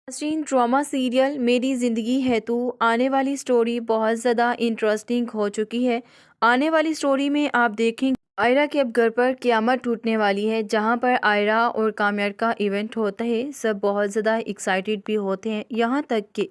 नाज़रीन, drama serial मेरी ज़िंदगी है तू आने वाली स्टोरी बहुत ज़्यादा इंटरेस्टिंग हो चुकी है। आने वाली स्टोरी में आप देखेंगे आयरा के अब घर पर क़यामत टूटने वाली है। जहां पर आयरा और काम्यार का इवेंट होता है, सब बहुत ज़्यादा एक्साइटेड भी होते हैं। यहाँ तक कि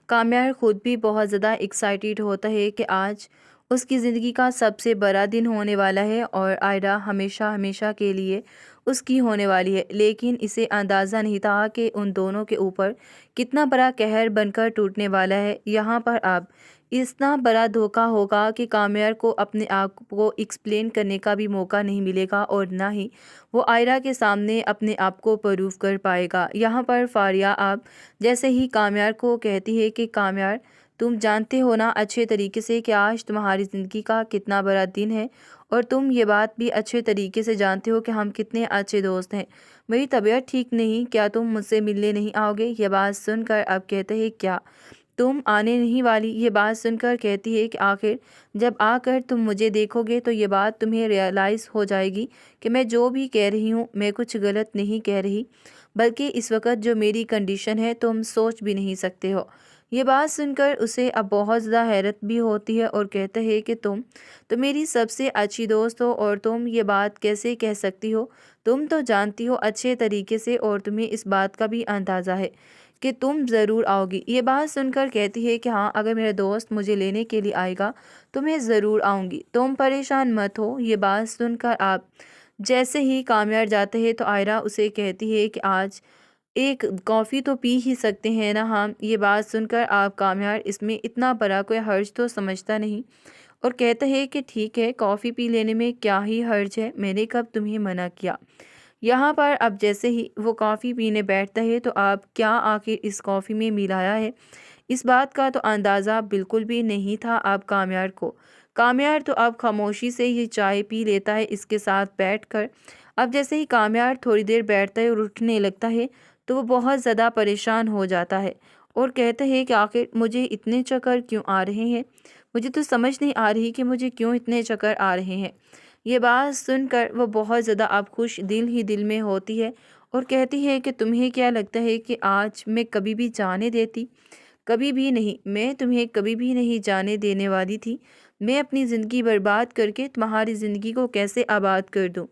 काम्यार खुद भी बहुत ज़्यादा एक्साइटेड होता है कि आज उसकी ज़िंदगी का सबसे बड़ा दिन होने वाला है और आयरा हमेशा हमेशा के लिए उसकी होने वाली है। लेकिन इसे अंदाज़ा नहीं था कि उन दोनों के ऊपर कितना बड़ा कहर बनकर टूटने वाला है। यहाँ पर अब इतना बड़ा धोखा होगा कि काम्यार को अपने आप को एक्सप्लेन करने का भी मौका नहीं मिलेगा और ना ही वो आयरा के सामने अपने आप को प्रूव कर पाएगा। यहाँ पर फारिया अब जैसे ही काम्यार को कहती है कि काम्यार, तुम जानते हो ना अच्छे तरीके से कि आज तुम्हारी ज़िंदगी का कितना बड़ा दिन है और तुम ये बात भी अच्छे तरीके से जानते हो कि हम कितने अच्छे दोस्त हैं। मेरी तबीयत ठीक नहीं, क्या तुम मुझसे मिलने नहीं आओगे? ये बात सुनकर अब कहते हैं क्या तुम आने नहीं वाली? ये बात सुनकर कहती है कि आखिर जब आकर तुम मुझे देखोगे तो ये बात तुम्हें रियलाइज़ हो जाएगी कि मैं जो भी कह रही हूँ मैं कुछ गलत नहीं कह रही, बल्कि इस वक्त जो मेरी कंडीशन है तुम सोच भी नहीं सकते हो। ये बात सुनकर उसे अब बहुत ज़्यादा हैरत भी होती है और कहता है कि तुम तो मेरी सबसे अच्छी दोस्त हो और तुम ये बात कैसे कह सकती हो? तुम तो जानती हो अच्छे तरीके से और तुम्हें इस बात का भी अंदाज़ा है कि तुम ज़रूर आओगी। ये बात सुनकर कहती है कि हाँ, अगर मेरा दोस्त मुझे लेने के लिए आएगा तो मैं ज़रूर आऊँगी, तुम परेशान मत हो। ये बात सुनकर आप जैसे ही कामयाब जाते हैं तो आयरा उसे कहती है कि आज एक कॉफ़ी तो पी ही सकते हैं ना हम। ये बात सुनकर आप कामयाब इसमें इतना बड़ा कोई हर्ज तो समझता नहीं और कहता है कि ठीक है, कॉफ़ी पी लेने में क्या ही हर्ज है, मैंने कब तुम्हें मना किया। यहाँ पर अब जैसे ही वो कॉफ़ी पीने बैठता है तो आप क्या आखिर इस कॉफ़ी में मिलाया है, इस बात का तो अंदाज़ा बिल्कुल भी नहीं था अब कामयार को। कामयार तो अब खामोशी से ये चाय पी लेता है इसके साथ बैठकर। अब जैसे ही कामयार थोड़ी देर बैठता है और उठने लगता है तो वो बहुत ज़्यादा परेशान हो जाता है और कहता है कि आखिर मुझे इतने चक्कर क्यों आ रहे हैं, मुझे तो समझ नहीं आ रही कि मुझे क्यों इतने चक्कर आ रहे हैं। ये बात सुनकर वो बहुत ज़्यादा अब खुश दिल ही दिल में होती है और कहती है कि तुम्हें क्या लगता है कि आज मैं कभी भी जाने देती? कभी भी नहीं, मैं तुम्हें कभी भी नहीं जाने देने वाली थी। मैं अपनी ज़िंदगी बर्बाद करके तुम्हारी ज़िंदगी को कैसे आबाद कर दूं?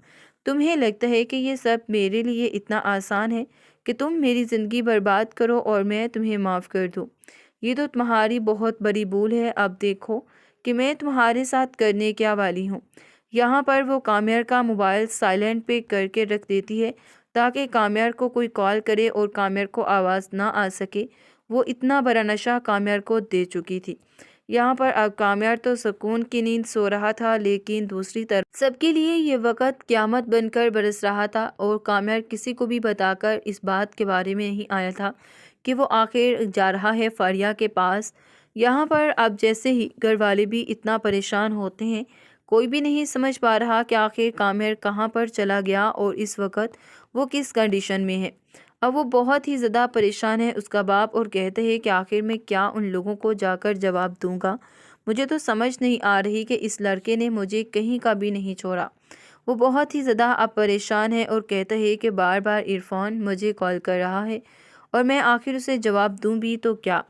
तुम्हें लगता है कि ये सब मेरे लिए इतना आसान है कि तुम मेरी ज़िंदगी बर्बाद करो और मैं तुम्हें माफ़ कर दूं? ये तो तुम्हारी बहुत बड़ी भूल है। अब देखो कि मैं तुम्हारे साथ करने क्या वाली हूँ। यहाँ पर वो काम्यार का मोबाइल साइलेंट पे करके रख देती है ताकि काम्यार को कोई कॉल करे और काम्यार को आवाज़ ना आ सके। वो इतना बड़ा नशा काम्यार को दे चुकी थी। यहाँ पर अब काम्यार तो सुकून की नींद सो रहा था, लेकिन दूसरी तरफ सबके लिए ये वक्त क़यामत बनकर बरस रहा था और काम्यार किसी को भी बताकर इस बात के बारे में नहीं आया था कि वो आखिर जा रहा है फारिया के पास। यहाँ पर अब जैसे ही घर वाले भी इतना परेशान होते हैं, कोई भी नहीं समझ पा रहा कि आखिर काम्यार कहाँ पर चला गया और इस वक्त वो किस कंडीशन में है। अब वो बहुत ही ज़्यादा परेशान है उसका बाप और कहते हैं कि आखिर मैं क्या उन लोगों को जाकर जवाब दूंगा। मुझे तो समझ नहीं आ रही कि इस लड़के ने मुझे कहीं का भी नहीं छोड़ा। वो बहुत ही ज़्यादा अब परेशान है और कहता है कि बार बार इरफान मुझे कॉल कर रहा है और मैं आखिर उसे जवाब दूं भी तो क्या।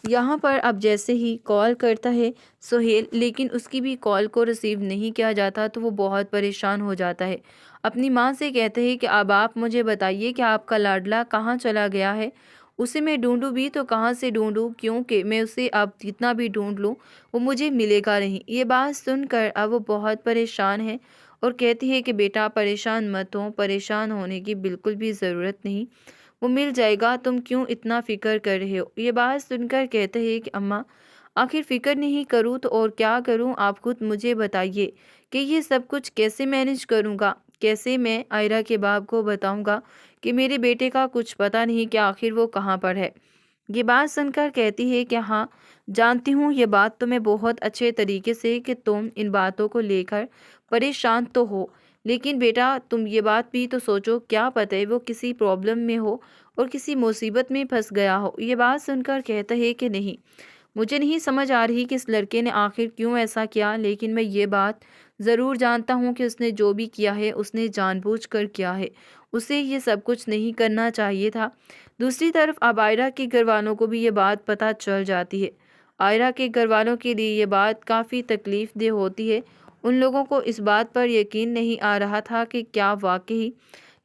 यहाँ पर अब जैसे ही कॉल करता है सोहेल, लेकिन उसकी भी कॉल को रिसीव नहीं किया जाता तो वो बहुत परेशान हो जाता है। अपनी माँ से कहते हैं कि अब आप मुझे बताइए कि आपका लाडला कहाँ चला गया है, उसे मैं ढूंढूं भी तो कहाँ से ढूंढूं, क्योंकि मैं उसे अब जितना भी ढूंढ लूँ वो मुझे मिलेगा नहीं। ये बात सुनकर अब वो बहुत परेशान है और कहती है कि बेटा परेशान मत हो, परेशान होने की बिल्कुल भी ज़रूरत नहीं, वो मिल जाएगा, तुम क्यों इतना फ़िक्र कर रहे हो। ये बात सुनकर कहते हैं कि अम्मा आखिर फ़िक्र नहीं करूँ तो और क्या करूँ, आप खुद मुझे बताइए कि ये सब कुछ कैसे मैनेज करूँगा, कैसे मैं आयरा के बाप को बताऊँगा कि मेरे बेटे का कुछ पता नहीं कि आखिर वो कहाँ पर है। ये बात सुनकर कहती है कि हाँ, जानती हूँ ये बात तो मैं बहुत अच्छे तरीके से कि तुम इन बातों को लेकर परेशान तो हो, लेकिन बेटा तुम ये बात भी तो सोचो, क्या पता है वो किसी प्रॉब्लम में हो और किसी मुसीबत में फंस गया हो। ये बात सुनकर कहता है कि नहीं, मुझे नहीं समझ आ रही कि इस लड़के ने आखिर क्यों ऐसा किया, लेकिन मैं ये बात ज़रूर जानता हूँ कि उसने जो भी किया है उसने जानबूझकर किया है, उसे ये सब कुछ नहीं करना चाहिए था। दूसरी तरफ अब आयरा के घर वालों को भी ये बात पता चल जाती है। आयरा के घर वालों के लिए ये बात काफ़ी तकलीफ दह होती है। उन लोगों को इस बात पर यकीन नहीं आ रहा था कि क्या वाकई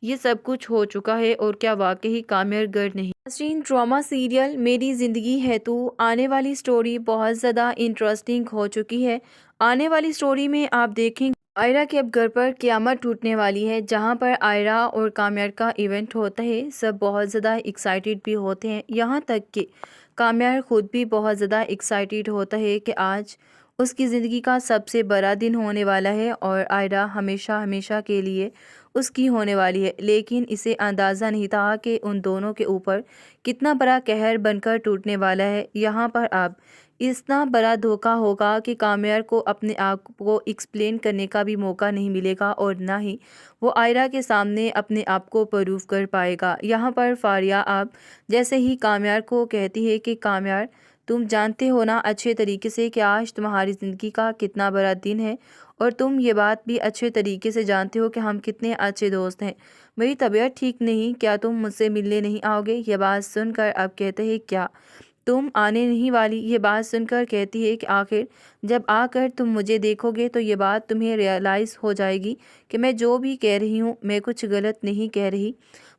ये सब कुछ हो चुका है और क्या वाकई कामिर गर नहीं। नाज़रीन, ड्रामा सीरियल मेरी ज़िंदगी है तू आने वाली स्टोरी बहुत ज़्यादा इंटरेस्टिंग हो चुकी है। आने वाली स्टोरी में आप देखेंगे आयरा के अब घर पर क़यामत टूटने वाली है, जहां पर आयरा और काम्यार का इवेंट होता है। सब बहुत ज़्यादा एक्साइटेड भी होते हैं, यहाँ तक कि काम्यार खुद भी बहुत ज़्यादा एक्साइटेड होता है कि आज उसकी ज़िंदगी का सबसे बड़ा दिन होने वाला है और आयरा हमेशा हमेशा के लिए उसकी होने वाली है। लेकिन इसे अंदाज़ा नहीं था कि उन दोनों के ऊपर कितना बड़ा कहर बनकर टूटने वाला है। यहाँ पर अब इतना बड़ा धोखा होगा कि काम्यार को अपने आप को एक्सप्लेन करने का भी मौका नहीं मिलेगा और ना ही वो आयरा के सामने अपने आप को प्रूव कर पाएगा। यहाँ पर फारिया अब जैसे ही काम्यार को कहती है कि काम्यार, तुम जानते हो ना अच्छे तरीके से कि आज तुम्हारी ज़िंदगी का कितना बड़ा दिन है और तुम ये बात भी अच्छे तरीके से जानते हो कि हम कितने अच्छे दोस्त हैं। मेरी तबीयत ठीक नहीं, क्या तुम मुझसे मिलने नहीं आओगे? ये बात सुनकर अब कहते हैं क्या तुम आने नहीं वाली? ये बात सुनकर कहती है कि आखिर जब आकर तुम मुझे देखोगे तो ये बात तुम्हें रियलाइज़ हो जाएगी कि मैं जो भी कह रही हूँ मैं कुछ गलत नहीं कह रही,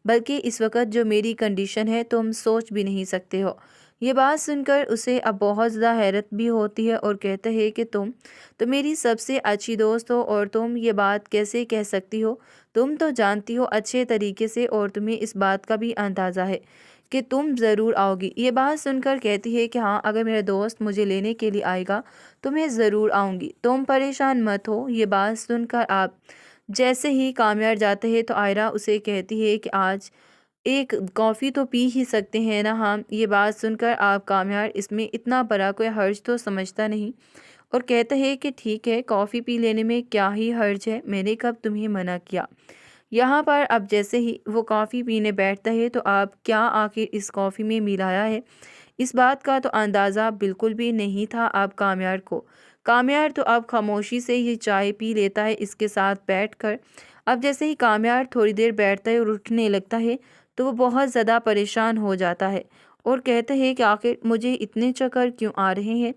बल्कि इस वक्त जो मेरी कंडीशन है तुम सोच भी नहीं सकते हो। ये बात सुनकर उसे अब बहुत ज़्यादा हैरत भी होती है और कहता है कि तुम तो मेरी सबसे अच्छी दोस्त हो और तुम ये बात कैसे कह सकती हो? तुम तो जानती हो अच्छे तरीके से और तुम्हें इस बात का भी अंदाज़ा है कि तुम ज़रूर आओगी। ये बात सुनकर कहती है कि हाँ, अगर मेरा दोस्त मुझे लेने के लिए आएगा तो मैं ज़रूर आऊँगी, तुम परेशान मत हो। ये बात सुनकर आप जैसे ही कामयाब जाते हैं तो आयरा उसे कहती है कि आज एक कॉफ़ी तो पी ही सकते हैं ना हम। ये बात सुनकर आप कामयाब इसमें इतना बड़ा कोई हर्ज तो समझता नहीं और कहता है कि ठीक है, कॉफ़ी पी लेने में क्या ही हर्ज है, मैंने कब तुम्हें मना किया। यहाँ पर अब जैसे ही वो कॉफ़ी पीने बैठता है तो आप क्या आखिर इस कॉफ़ी में मिलाया है, इस बात का तो अंदाज़ा बिल्कुल भी नहीं था अब कामयार को। कामयार तो अब खामोशी से ये चाय पी लेता है इसके साथ बैठकर। अब जैसे ही कामयार थोड़ी देर बैठता है और उठने लगता है तो वो बहुत ज़्यादा परेशान हो जाता है और कहता है कि आखिर मुझे इतने चक्कर क्यों आ रहे हैं,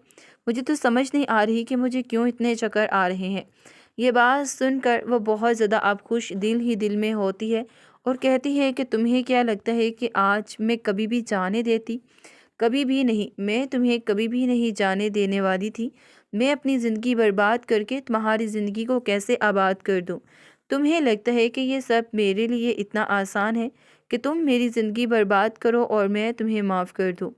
मुझे तो समझ नहीं आ रही कि मुझे क्यों इतने चक्कर आ रहे हैं। ये बात सुनकर वो बहुत ज़्यादा अब खुश दिल ही दिल में होती है और कहती है कि तुम्हें क्या लगता है कि आज मैं कभी भी जाने देती? कभी भी नहीं, मैं तुम्हें कभी भी नहीं जाने देने वाली थी। मैं अपनी ज़िंदगी बर्बाद करके तुम्हारी ज़िंदगी को कैसे आबाद कर दूं? तुम्हें लगता है कि ये सब मेरे लिए इतना आसान है कि तुम मेरी ज़िंदगी बर्बाद करो और मैं तुम्हें माफ़ कर दूं?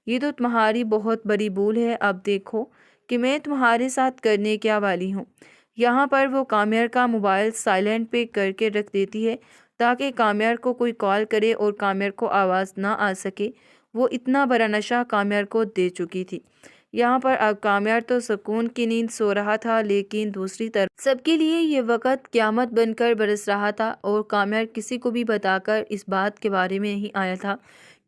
ये तो तुम्हारी बहुत बड़ी भूल है। अब देखो कि मैं तुम्हारे साथ करने क्या वाली हूँ। यहाँ पर वो काम्यार का मोबाइल साइलेंट पे करके रख देती है ताकि काम्यार को कोई कॉल करे और काम्यार को आवाज़ ना आ सके। वो इतना बड़ा नशा काम्यार को दे चुकी थी। यहाँ पर अब काम्यार तो सुकून की नींद सो रहा था, लेकिन दूसरी तरफ सबके लिए ये वक्त क़यामत बनकर बरस रहा था और काम्यार किसी को भी बताकर इस बात के बारे में नहीं आया था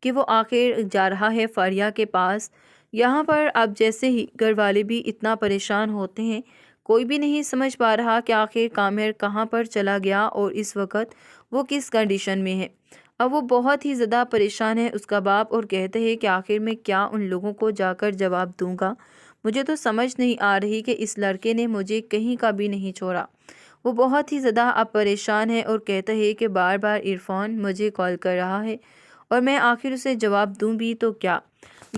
कि वो आखिर जा रहा है फारिया के पास। यहाँ पर अब जैसे ही घर वाले भी इतना परेशान होते हैं, कोई भी नहीं समझ पा रहा कि आखिर काम्यार कहाँ पर चला गया और इस वक्त वो किस कंडीशन में है। अब वो बहुत ही ज़्यादा परेशान है उसका बाप और कहते हैं कि आखिर मैं क्या उन लोगों को जाकर जवाब दूंगा? मुझे तो समझ नहीं आ रही कि इस लड़के ने मुझे कहीं का भी नहीं छोड़ा। वो बहुत ही ज़्यादा अब परेशान है और कहता है कि बार बार इरफान मुझे कॉल कर रहा है और मैं आखिर उसे जवाब दूं भी तो क्या।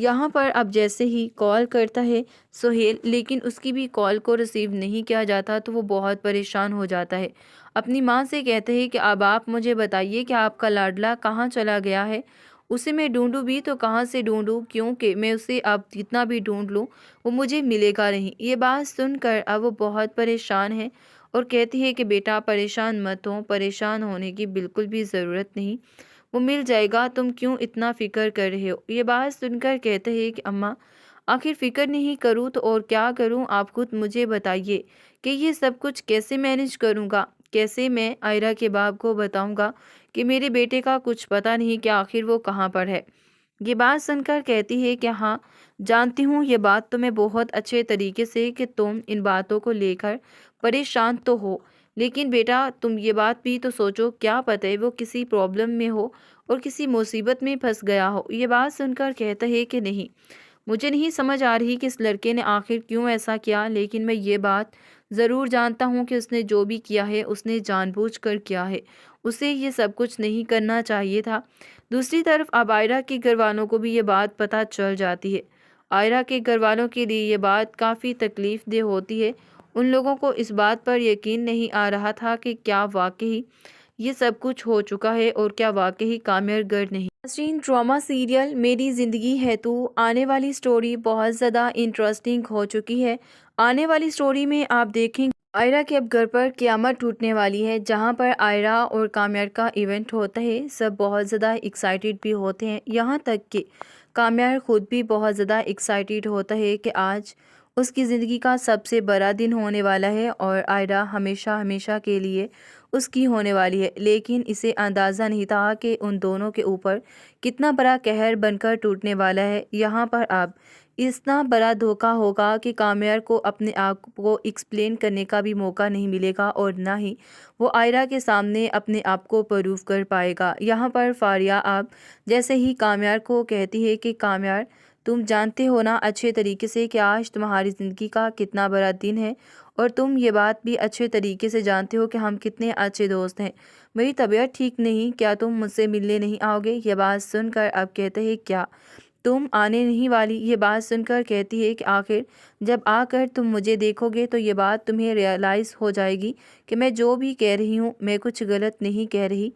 यहाँ पर अब जैसे ही कॉल करता है सोहेल, लेकिन उसकी भी कॉल को रिसीव नहीं किया जाता तो वो बहुत परेशान हो जाता है। अपनी माँ से कहते हैं कि अब आप मुझे बताइए कि आपका लाडला कहाँ चला गया है, उसे मैं ढूंढूं भी तो कहाँ से ढूंढूं, क्योंकि मैं उसे अब जितना भी ढूंढ लूँ वो मुझे मिलेगा नहीं। ये बात सुनकर अब वो बहुत परेशान है और कहती है कि बेटा परेशान मत हो, परेशान होने की बिल्कुल भी ज़रूरत नहीं, वो मिल जाएगा, तुम क्यों इतना फ़िक्र कर रहे हो। ये बात सुनकर कहते हैं कि अम्मा आखिर फ़िक्र नहीं करूँ तो और क्या करूँ, आप खुद मुझे बताइए कि ये सब कुछ कैसे मैनेज करूँगा, कैसे मैं आयरा के बाप को बताऊँगा कि मेरे बेटे का कुछ पता नहीं कि आखिर वो कहाँ पर है। ये बात सुनकर कहती है कि हाँ, जानती हूँ ये बात तो मैं बहुत अच्छे तरीके से कि तुम इन बातों को लेकर परेशान तो हो, लेकिन बेटा तुम ये बात भी तो सोचो, क्या पता है वो किसी प्रॉब्लम में हो اور کسی مصیبت میں پھنس گیا ہو۔ یہ بات سن کر کہتا ہے کہ نہیں، مجھے نہیں سمجھ آ رہی کہ اس لڑکے نے آخر کیوں ایسا کیا، لیکن میں یہ بات ضرور جانتا ہوں کہ اس نے جو بھی کیا ہے اس نے جان بوجھ کر کیا ہے، اسے یہ سب کچھ نہیں کرنا چاہیے تھا۔ دوسری طرف اب آئرہ کے گھر والوں کو بھی یہ بات پتہ چل جاتی ہے۔ آئرہ کے گھر والوں کے لیے یہ بات کافی تکلیف دہ ہوتی ہے۔ ان لوگوں کو اس بات پر یقین نہیں آ رہا تھا کہ کیا واقعی یہ سب کچھ ہو چکا ہے اور کیا واقعی کامر گر نہیں۔ ناظرین، ڈرامہ سیریل میری زندگی ہے تو آنے والی سٹوری بہت زیادہ انٹرسٹنگ ہو چکی ہے۔ آنے والی سٹوری میں آپ دیکھیں گے آئرہ کے اب گھر پر قیامت ٹوٹنے والی ہے، جہاں پر آئرہ اور کامیار کا ایونٹ ہوتا ہے۔ سب بہت زیادہ ایکسائٹیڈ بھی ہوتے ہیں، یہاں تک کہ کامیار خود بھی بہت زیادہ ایکسائٹیڈ ہوتا ہے کہ آج اس کی زندگی کا سب سے بڑا دن ہونے والا ہے اور آئرہ ہمیشہ ہمیشہ کے لیے اس کی ہونے والی ہے۔ لیکن اسے اندازہ نہیں تھا کہ ان دونوں کے اوپر کتنا بڑا قہر بن کر ٹوٹنے والا ہے۔ یہاں پر اب اتنا بڑا دھوکہ ہوگا کہ کامیار کو اپنے آپ کو ایکسپلین کرنے کا بھی موقع نہیں ملے گا اور نہ ہی وہ آئرہ کے سامنے اپنے آپ کو پروف کر پائے گا۔ یہاں پر فاریہ اب جیسے ہی کامیار کو کہتی ہے کہ کامیار، تم جانتے ہو نا اچھے طریقے سے کہ آج تمہاری زندگی کا کتنا بڑا دن ہے، اور تم یہ بات بھی اچھے طریقے سے جانتے ہو کہ ہم کتنے اچھے دوست ہیں۔ میری طبیعت ٹھیک نہیں، کیا تم مجھ سے ملنے نہیں آؤ گے؟ یہ بات سن کر اب کہتے ہیں کیا تم آنے نہیں والی؟ یہ بات سن کر کہتی ہے کہ آخر جب آ کر تم مجھے دیکھو گے تو یہ بات تمہیں ریئلائز ہو جائے گی کہ میں جو بھی کہہ رہی ہوں میں کچھ غلط نہیں کہہ رہی،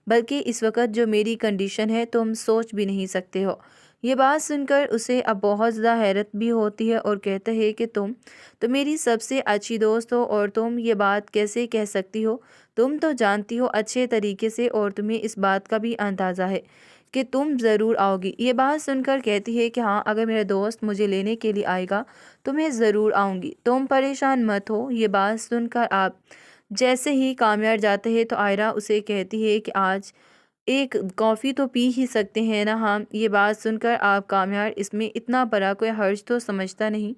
بلکہ اس وقت جو میری کنڈیشن ہے تم سوچ بھی نہیں سکتے ہو۔ یہ بات سن کر اسے اب بہت زیادہ حیرت بھی ہوتی ہے اور کہتا ہے کہ تم تو میری سب سے اچھی دوست ہو اور تم یہ بات کیسے کہہ سکتی ہو؟ تم تو جانتی ہو اچھے طریقے سے اور تمہیں اس بات کا بھی اندازہ ہے کہ تم ضرور آؤ گی۔ یہ بات سن کر کہتی ہے کہ ہاں، اگر میرا دوست مجھے لینے کے لیے آئے گا تو میں ضرور آؤں گی، تم پریشان مت ہو۔ یہ بات سن کر آپ جیسے ہی کامیار جاتے ہیں تو آئرہ اسے کہتی ہے کہ آج ایک کافی تو پی ہی سکتے ہیں نا ہم۔ یہ بات سن کر آپ کامیار اس میں اتنا بڑا کوئی حرج تو سمجھتا نہیں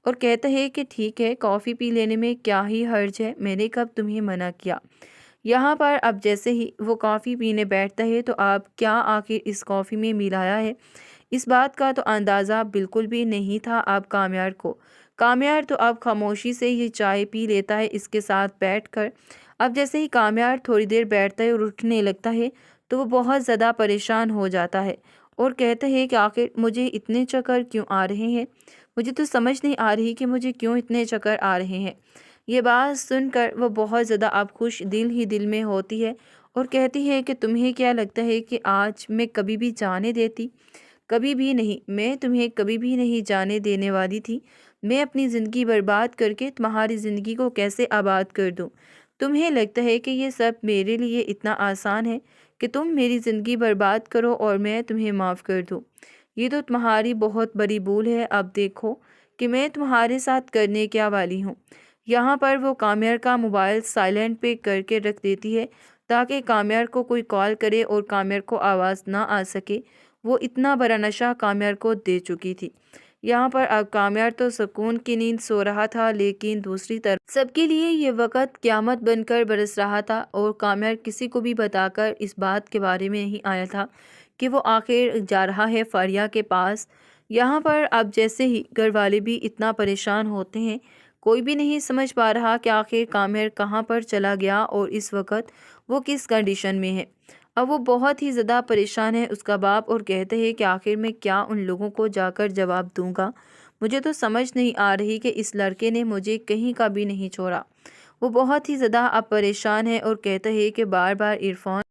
اور کہتا ہے کہ ٹھیک ہے، کافی پی لینے میں کیا ہی حرج ہے، میں نے کب تمہیں منع کیا۔ یہاں پر اب جیسے ہی وہ کافی پینے بیٹھتا ہے تو آپ کیا آخر اس کافی میں ملایا ہے، اس بات کا تو اندازہ بالکل بھی نہیں تھا اب کامیار کو۔ کامیار تو اب خاموشی سے یہ چائے پی لیتا ہے اس کے ساتھ بیٹھ کر۔ اب جیسے ہی کامیار تھوڑی دیر بیٹھتا ہے اور اٹھنے لگتا ہے تو وہ بہت زیادہ پریشان ہو جاتا ہے اور کہتا ہے کہ آخر مجھے اتنے چکر کیوں آ رہے ہیں، مجھے تو سمجھ نہیں آ رہی کہ مجھے کیوں اتنے چکر آ رہے ہیں۔ یہ بات سن کر وہ بہت زیادہ اب خوش دل ہی دل میں ہوتی ہے اور کہتی ہے کہ تمہیں کیا لگتا ہے کہ آج میں کبھی بھی جانے دیتی؟ کبھی بھی نہیں، میں تمہیں کبھی بھی نہیں جانے دینے والی تھی۔ میں اپنی زندگی برباد کر کے تمہاری زندگی کو کیسے آباد کر دوں؟ تمہیں لگتا ہے کہ یہ سب میرے لیے اتنا آسان ہے کہ تم میری زندگی برباد کرو اور میں تمہیں معاف کر دوں؟ یہ تو تمہاری بہت بڑی بھول ہے۔ اب دیکھو کہ میں تمہارے ساتھ کرنے کیا والی ہوں۔ یہاں پر وہ کامیار کا موبائل سائلنٹ پہ کر کے رکھ دیتی ہے تاکہ کامیار کو کوئی کال کرے اور کامیار کو آواز نہ آ سکے۔ وہ اتنا بڑا نشہ کامیار کو دے چکی تھی۔ یہاں پر اب کامیار تو سکون کی نیند سو رہا تھا، لیکن دوسری طرف سب کے لیے یہ وقت قیامت بن کر برس رہا تھا اور کامیار کسی کو بھی بتا کر اس بات کے بارے میں نہیں آیا تھا کہ وہ آخر جا رہا ہے فاریہ کے پاس۔ یہاں پر اب جیسے ہی گھر والے بھی اتنا پریشان ہوتے ہیں، کوئی بھی نہیں سمجھ پا رہا کہ آخر کامیار کہاں پر چلا گیا اور اس وقت وہ کس کنڈیشن میں ہے۔ اب وہ بہت ہی زیادہ پریشان ہے اس کا باپ اور کہتے ہیں کہ آخر میں کیا ان لوگوں کو جا کر جواب دوں گا؟ مجھے تو سمجھ نہیں آ رہی کہ اس لڑکے نے مجھے کہیں کا بھی نہیں چھوڑا۔ وہ بہت ہی زیادہ اب پریشان ہے اور کہتا ہے کہ بار بار عرفان